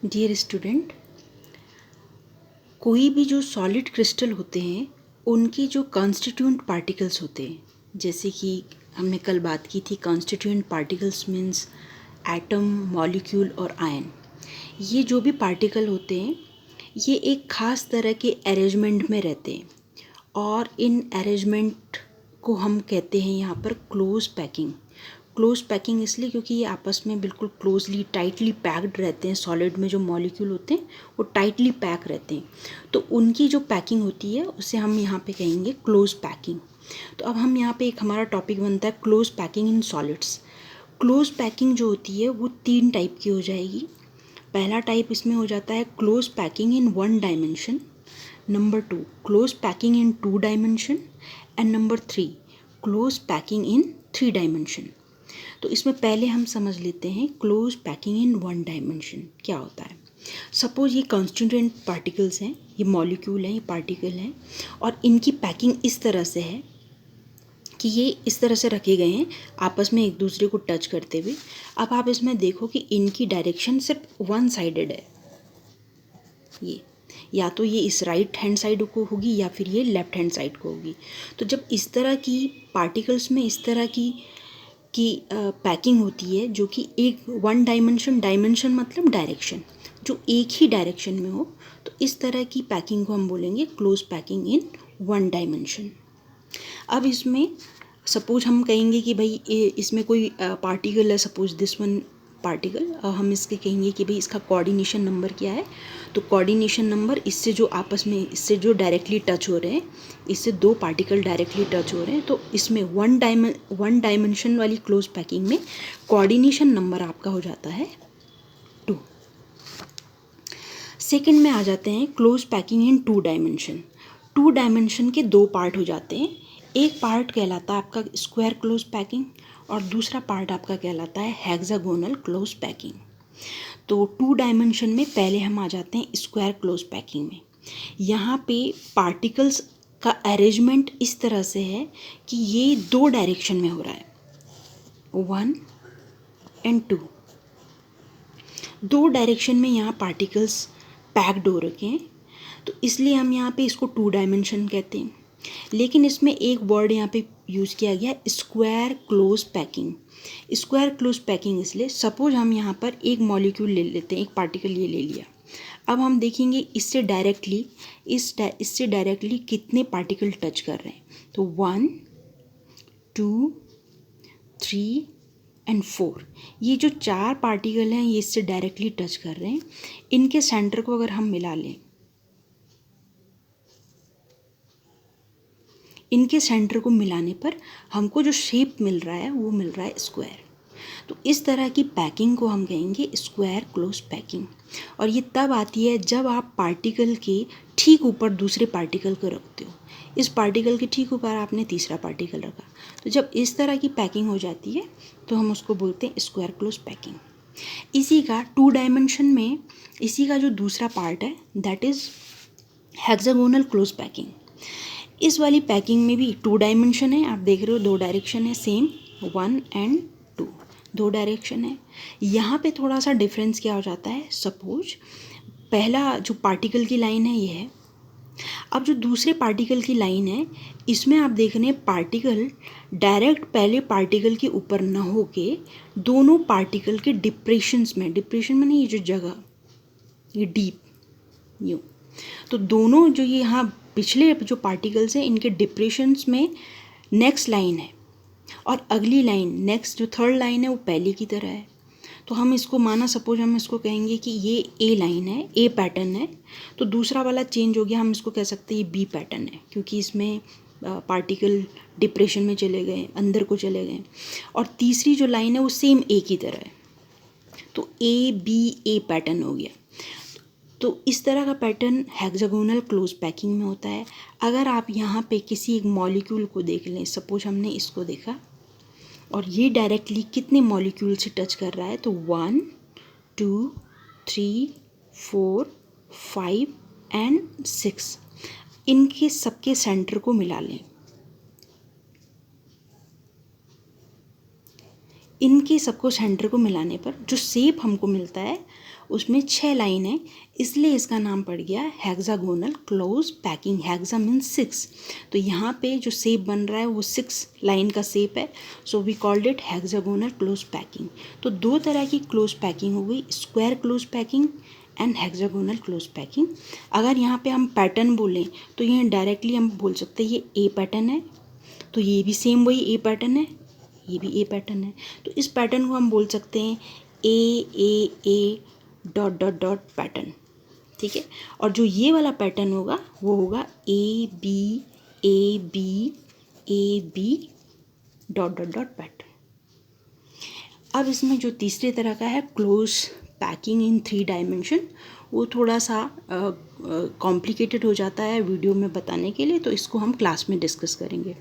Dear student, कोई भी जो सॉलिड क्रिस्टल होते हैं उनके जो कॉन्स्टिट्यूएंट पार्टिकल्स होते हैं, जैसे कि हमने कल बात की थी, constituent particles means atom, molecule और आयन। ये जो भी पार्टिकल होते हैं ये एक ख़ास तरह के अरेंजमेंट में रहते हैं और इन अरेंजमेंट को हम कहते हैं यहाँ पर क्लोज पैकिंग। क्लोज पैकिंग इसलिए क्योंकि ये आपस में बिल्कुल क्लोजली टाइटली पैक्ड रहते हैं। सॉलिड में जो मॉलिक्यूल होते हैं वो टाइटली पैक रहते हैं, तो उनकी जो पैकिंग होती है उसे हम यहाँ पे कहेंगे क्लोज पैकिंग। तो अब हम यहाँ पे एक हमारा टॉपिक बनता है close packing in solids. Close packing जो होती है वो 3 टाइप की हो जाएगी। पहला टाइप इसमें हो जाता है close packing in 1 dimension, number 2 close packing in 2 dimension and number 3 close packing in 3 dimension. तो इसमें पहले हम समझ लेते हैं क्लोज पैकिंग इन 1 डायमेंशन क्या होता है। सपोज ये कॉन्स्टिट्यूएंट पार्टिकल्स हैं, ये मॉलिक्यूल हैं, ये पार्टिकल हैं और इनकी पैकिंग इस तरह से है कि ये इस तरह से रखे गए हैं आपस में एक दूसरे को टच करते हुए। अब आप इसमें देखो कि इनकी डायरेक्शन सिर्फ 1 साइडेड है। ये या तो ये इस राइट हैंड साइड को होगी या फिर ये लेफ्ट हैंड साइड को होगी। तो जब इस तरह की पार्टिकल्स में इस तरह की पैकिंग होती है जो कि एक 1 डायमेंशन मतलब डायरेक्शन, जो एक ही डायरेक्शन में हो, तो इस तरह की पैकिंग को हम बोलेंगे क्लोज पैकिंग इन 1 डायमेंशन। अब इसमें सपोज हम कहेंगे कि भाई इसमें कोई पार्टिकल है, सपोज दिस वन पार्टिकल, हम इसके कहेंगे कि भाई इसका कोऑर्डिनेशन नंबर क्या है। तो कोऑर्डिनेशन नंबर इससे जो आपस में इससे जो डायरेक्टली टच हो रहे हैं, इससे 2 पार्टिकल डायरेक्टली टच हो रहे हैं, तो इसमें 1 डायमेंशन वाली क्लोज पैकिंग में कोऑर्डिनेशन नंबर आपका हो जाता है 2। सेकेंड में आ जाते हैं close packing in 2 dimension. 2 dimension के 2 पार्ट हो जाते हैं। एक पार्ट कहलाता है आपका स्क्वायर क्लोज पैकिंग और दूसरा पार्ट आपका कहलाता है हेक्सागोनल क्लोज पैकिंग। तो 2 डायमेंशन में पहले हम आ जाते हैं स्क्वायर क्लोज पैकिंग में। यहाँ पे पार्टिकल्स का अरेंजमेंट इस तरह से है कि ये 2 डायरेक्शन में हो रहा है, 1 एंड 2। 2 डायरेक्शन में यहाँ पार्टिकल्स पैक्ड हो रखे हैं, तो इसलिए हम यहाँ पे इसको 2 डायमेंशन कहते हैं। लेकिन इसमें एक वर्ड यहाँ पे यूज़ किया गया square close packing. Square close packing इसलिए, सपोज हम यहाँ पर एक मॉलिक्यूल ले लेते हैं, एक पार्टिकल ये ले लिया। अब हम देखेंगे इससे डायरेक्टली कितने पार्टिकल टच कर रहे हैं। तो 1 2 3 एंड 4, ये जो 4 पार्टिकल हैं ये इससे डायरेक्टली टच कर रहे हैं। इनके सेंटर को अगर हम मिला लें, इनके सेंटर को मिलाने पर हमको जो शेप मिल रहा है वो मिल रहा है स्क्वायर। तो इस तरह की पैकिंग को हम कहेंगे स्क्वायर क्लोज पैकिंग। और ये तब आती है जब आप पार्टिकल के ठीक ऊपर दूसरे पार्टिकल को रखते हो। इस पार्टिकल के ठीक ऊपर आपने तीसरा पार्टिकल रखा, तो जब इस तरह की पैकिंग हो जाती है तो हम उसको बोलते हैं स्क्वायर क्लोज पैकिंग। इसी का 2 डायमेंशन में इसी का जो दूसरा पार्ट है that is hexagonal close packing. इस वाली पैकिंग में भी 2 डायमेंशन है, आप देख रहे हो 2 डायरेक्शन है सेम, 1 एंड 2, 2 डायरेक्शन है। यहाँ पे थोड़ा सा डिफरेंस क्या हो जाता है, सपोज पहला जो पार्टिकल की लाइन है ये है। अब जो दूसरे पार्टिकल की लाइन है इसमें आप देख रहे हैं पार्टिकल डायरेक्ट पहले पार्टिकल के ऊपर ना होके दोनों पार्टिकल के डिप्रेशंस में, डिप्रेशन में नहीं, ये जो जगह ये डीप यूँ, तो दोनों जो ये यहाँ पिछले जो पार्टिकल्स हैं इनके डिप्रेशंस में नेक्स्ट लाइन है और अगली लाइन नेक्स्ट जो थर्ड लाइन है वो पहले की तरह है। तो हम इसको माना, सपोज हम इसको कहेंगे कि ये ए लाइन है, ए पैटर्न है, तो दूसरा वाला चेंज हो गया, हम इसको कह सकते हैं ये बी पैटर्न है, क्योंकि इसमें पार्टिकल डिप्रेशन में चले गए, अंदर को चले गए। और तीसरी जो लाइन है वो सेम ए की तरह है, तो ए बी ए पैटर्न हो गया। तो इस तरह का पैटर्न हेक्सागोनल क्लोज पैकिंग में होता है। अगर आप यहाँ पे किसी एक मॉलिक्यूल को देख लें, सपोज हमने इसको देखा और ये डायरेक्टली कितने मॉलिक्यूल से टच कर रहा है, तो 1 2 3 4 5 एंड 6, इनके सबके सेंटर को मिला लें। इनके सबको सेंटर को मिलाने पर जो शेप हमको मिलता है उसमें 6 लाइन है, इसलिए इसका नाम पड़ गया hexagonal close packing. Hexa means 6, तो यहाँ पे जो शेप बन रहा है वो 6 लाइन का शेप है, so we called it hexagonal close packing. तो दो तरह की क्लोज पैकिंग हो गई, square close packing and hexagonal close packing. अगर यहाँ पे हम पैटर्न बोलें तो ये डायरेक्टली हम बोल सकते हैं ये ए पैटर्न है, तो ये भी सेम वही ए पैटर्न है, ये भी ए पैटर्न है, तो इस पैटर्न को हम बोल सकते हैं ए डॉट डॉट डॉट पैटर्न, ठीक है। और जो ये वाला पैटर्न होगा वो होगा A B dot dot dot pattern. अब इसमें जो तीसरे तरह का है क्लोज पैकिंग इन 3 डायमेंशन, वो थोड़ा सा कॉम्प्लिकेटेड हो जाता है वीडियो में बताने के लिए, तो इसको हम क्लास में डिस्कस करेंगे।